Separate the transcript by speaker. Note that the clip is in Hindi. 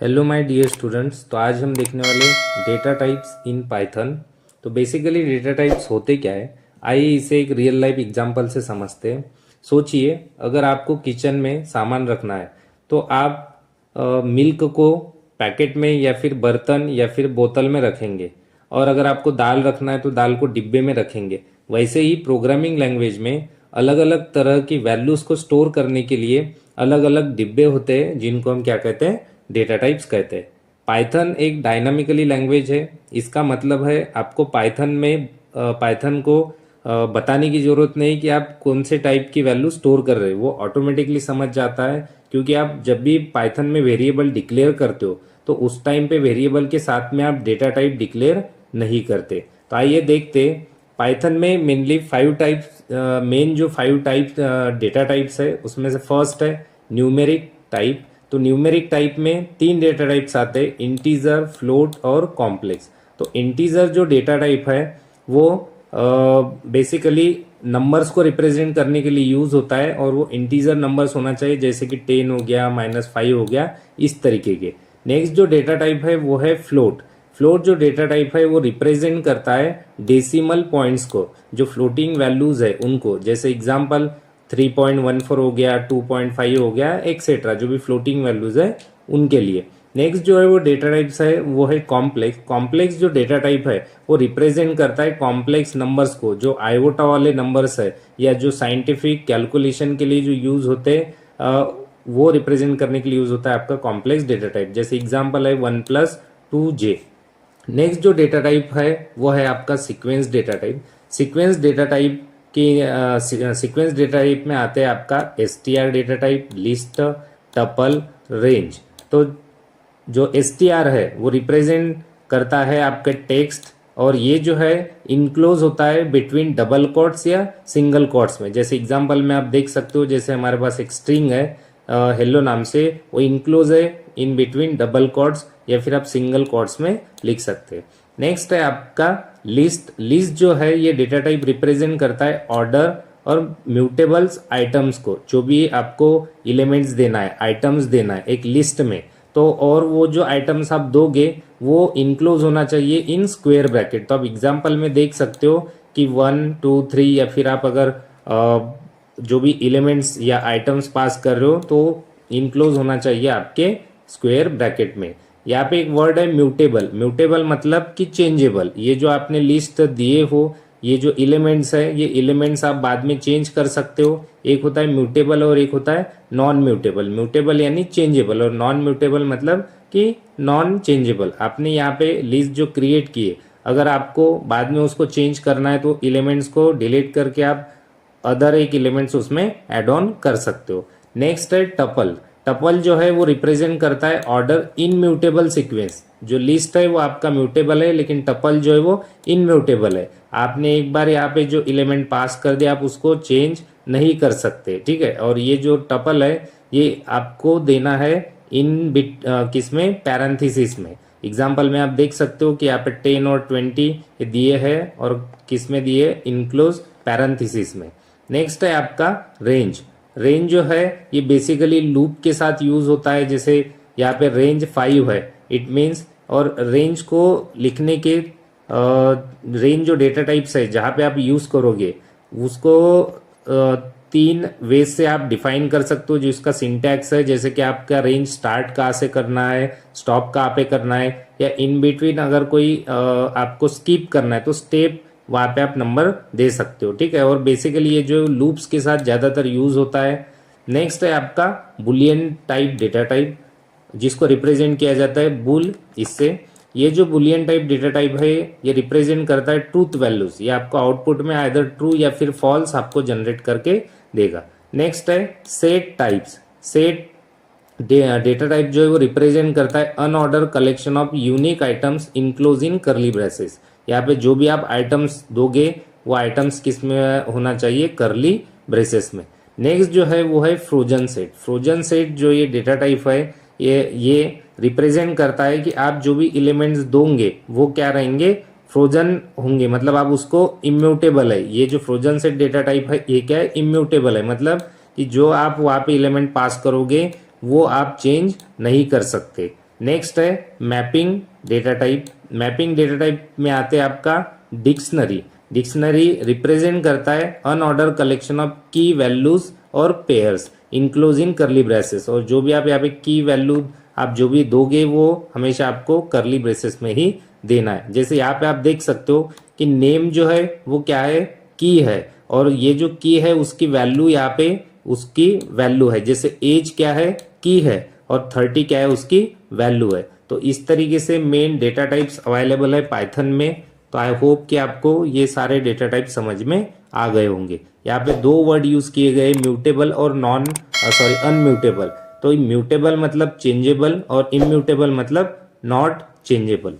Speaker 1: Hello my dear students. तो आज हम देखने वाले डेटा टाइप्स इन पाइथन। तो बेसिकली डेटा टाइप्स होते क्या है, आइए इसे एक रियल लाइफ एग्जांपल से समझते हैं। सोचिए, अगर आपको किचन में सामान रखना है तो आप मिल्क को पैकेट में या फिर बर्तन या फिर बोतल में रखेंगे, और अगर आपको दाल रखना है तो दाल को डिब्बे में रखेंगे। वैसे ही प्रोग्रामिंग लैंग्वेज में अलग अलग तरह की वैल्यूज़ को स्टोर करने के लिए अलग अलग डिब्बे होते हैं, जिनको हम क्या कहते हैं, डेटा टाइप्स कहते हैं। पाइथन एक डायनामिकली लैंग्वेज है। इसका मतलब है आपको पाइथन को बताने की ज़रूरत नहीं कि आप कौन से टाइप की वैल्यू स्टोर कर रहे हो, वो ऑटोमेटिकली समझ जाता है। क्योंकि आप जब भी पाइथन में वेरिएबल डिक्लेयर करते हो तो उस टाइम पे वेरिएबल के साथ में आप डेटा टाइप डिक्लेयर नहीं करते। तो आइए देखते, पाइथन में मेनली 5 टाइप्स, मेन जो 5 टाइप डेटा टाइप्स है उसमें से फर्स्ट है न्यूमेरिक टाइप। तो न्यूमेरिक टाइप में 3 डेटा टाइप्स आते हैं, इंटीजर, फ्लोट और कॉम्प्लेक्स। तो इंटीजर जो डेटा टाइप है वो बेसिकली नंबर्स को रिप्रेजेंट करने के लिए यूज होता है, और वो इंटीजर नंबर्स होना चाहिए, जैसे कि 10 हो गया, -5 हो गया, इस तरीके के। नेक्स्ट जो डेटा टाइप है वो है फ्लोट। फ्लोट जो डेटा टाइप है वो रिप्रेजेंट करता है डेसिमल पॉइंट्स को, जो फ्लोटिंग वैल्यूज है उनको। जैसे एग्जांपल 3.14 हो गया, 2.5 हो गया, एक्सेट्रा, जो भी फ्लोटिंग वैल्यूज है उनके लिए। नेक्स्ट जो है वो डेटा टाइप्स है वो है कॉम्प्लेक्स। कॉम्प्लेक्स जो डेटा टाइप है वो रिप्रेजेंट करता है कॉम्प्लेक्स नंबर्स को, जो आयोटा वाले नंबर्स है या जो साइंटिफिक कैलकुलेशन के लिए जो यूज होते हैं, वो रिप्रेजेंट करने के लिए यूज होता है आपका कॉम्प्लेक्स डेटा टाइप। जैसे एग्जांपल है 1+2j। नेक्स्ट जो डेटा टाइप है वो है आपका sequence data type. Sequence data type की सीक्वेंस डेटा टाइप में आते हैं आपका str data type, list, tuple, range. तो जो str है वो रिप्रेजेंट करता है आपके टेक्स्ट, और ये जो है इनक्लोज होता है बिटवीन डबल कोट्स या सिंगल कोट्स में। जैसे एग्जांपल में आप देख सकते हो, जैसे हमारे पास एक स्ट्रिंग है हेलो नाम से, वो इनक्लोज है इन बिटवीन डबल कोट्स, या फिर आप सिंगल कोट्स में लिख सकते हैं। नेक्स्ट है आपका लिस्ट। लिस्ट जो है ये डेटा टाइप रिप्रेजेंट करता है ऑर्डर और म्यूटेबल्स आइटम्स को, जो भी आपको एलिमेंट्स देना है, आइटम्स देना है एक लिस्ट में, तो और वो जो आइटम्स आप दोगे वो इनक्लोज होना चाहिए इन स्क्वायर ब्रैकेट। तो आप एग्जांपल में देख सकते हो कि 1 2 3, या फिर आप अगर जो भी एलिमेंट्स या आइटम्स पास कर रहे हो तो इनक्लोज होना चाहिए आपके स्क्वायर ब्रैकेट में। यहाँ पे एक वर्ड है म्यूटेबल। म्यूटेबल मतलब कि चेंजेबल। ये जो आपने लिस्ट दिए हो, ये जो एलिमेंट्स है, ये एलिमेंट्स आप बाद में चेंज कर सकते हो। एक होता है म्यूटेबल और एक होता है नॉन म्यूटेबल। म्यूटेबल यानी चेंजेबल, और नॉन म्यूटेबल मतलब कि नॉन चेंजेबल। आपने यहाँ पे लिस्ट जो क्रिएट की है, अगर आपको बाद में उसको चेंज करना है तो एलिमेंट्स को डिलीट करके आप अदर एक एलिमेंट्स उसमें एड ऑन कर सकते हो। नेक्स्ट है टपल। टपल जो है वो रिप्रेजेंट करता है ऑर्डर इनम्यूटेबल सीक्वेंस। जो लिस्ट है वो आपका म्यूटेबल है, लेकिन टपल जो है वो इनम्यूटेबल है। आपने एक बार यहाँ पे जो एलिमेंट पास कर दिया, आप उसको चेंज नहीं कर सकते, ठीक है। और ये जो टपल है ये आपको देना है इन बिट किसमें, पैरेंथेसिस में। एग्जाम्पल में आप देख सकते हो कि यहाँ पे 10 और 20 ये दिए हैं, और किस में दिए, इनक्लोज पैरेंथेसिस में। नेक्स्ट है आपका रेंज। रेंज जो है ये बेसिकली लूप के साथ यूज होता है। जैसे यहाँ पे रेंज 5 है, इट मीन्स, और रेंज को लिखने के रेंज जो डेटा टाइप्स है जहाँ पे आप यूज करोगे उसको 3 वे से आप डिफाइन कर सकते हो, जो इसका सिंटैक्स है। जैसे कि आपका रेंज स्टार्ट कहाँ से करना है, स्टॉप कहाँ पे करना है, या इन बिटवीन अगर कोई आपको स्किप करना है तो स्टेप वहाँ पे आप नंबर दे सकते हो, ठीक है। और बेसिकली ये जो लूप्स के साथ ज़्यादातर यूज होता है। नेक्स्ट है आपका बुलियन टाइप डेटा टाइप, जिसको रिप्रेजेंट किया जाता है बुल इससे। ये जो बुलियन टाइप डेटा टाइप है ये रिप्रेजेंट करता है ट्रूथ वैल्यूज। ये आपको आउटपुट में आइदर ट्रू या फिर फॉल्स आपको जनरेट करके देगा। नेक्स्ट है set types. Set data type जो है वो रिप्रेजेंट करता है unordered collection of unique items enclose in करली ब्रेसेस। यहाँ पे जो भी आप आइटम्स दोगे वो आइटम्स किस में होना चाहिए, करली ब्रेसेस में। नेक्स्ट जो है वो है फ्रोजन सेट। फ्रोजन सेट जो ये डेटा टाइप है ये रिप्रेजेंट करता है कि आप जो भी एलिमेंट्स दोगे वो क्या रहेंगे, फ्रोजन होंगे। मतलब आप उसको इम्यूटेबल है। ये जो फ्रोजन सेट डेटा टाइप है ये क्या है, इम्यूटेबल है। मतलब कि जो आप वहाँ पे एलिमेंट पास करोगे वो आप चेंज नहीं कर सकते। नेक्स्ट है mapping data type. Mapping data type में आते हैं आपका डिक्शनरी। डिक्शनरी रिप्रेजेंट करता है अनऑर्डर कलेक्शन ऑफ की वैल्यूज और पेयर्स इंक्लोजिंग करली ब्रेसेस। और जो भी आप यहाँ पे की वैल्यू आप जो भी दोगे वो हमेशा आपको करली ब्रेसेस में ही देना है। जैसे यहाँ पे आप देख सकते हो कि नेम जो है वो क्या है, की है, और ये जो की है उसकी वैल्यू यहाँ पे उसकी वैल्यू है। जैसे एज क्या है, की है, और 30 क्या है, उसकी वैल्यू है। तो इस तरीके से मेन डेटा टाइप्स अवेलेबल है पाइथन में। तो आई होप कि आपको ये सारे डेटा टाइप समझ में आ गए होंगे। यहाँ पे दो वर्ड यूज किए गए, म्यूटेबल और अनम्यूटेबल। तो म्यूटेबल मतलब चेंजेबल और इम्यूटेबल मतलब नॉट चेंजेबल।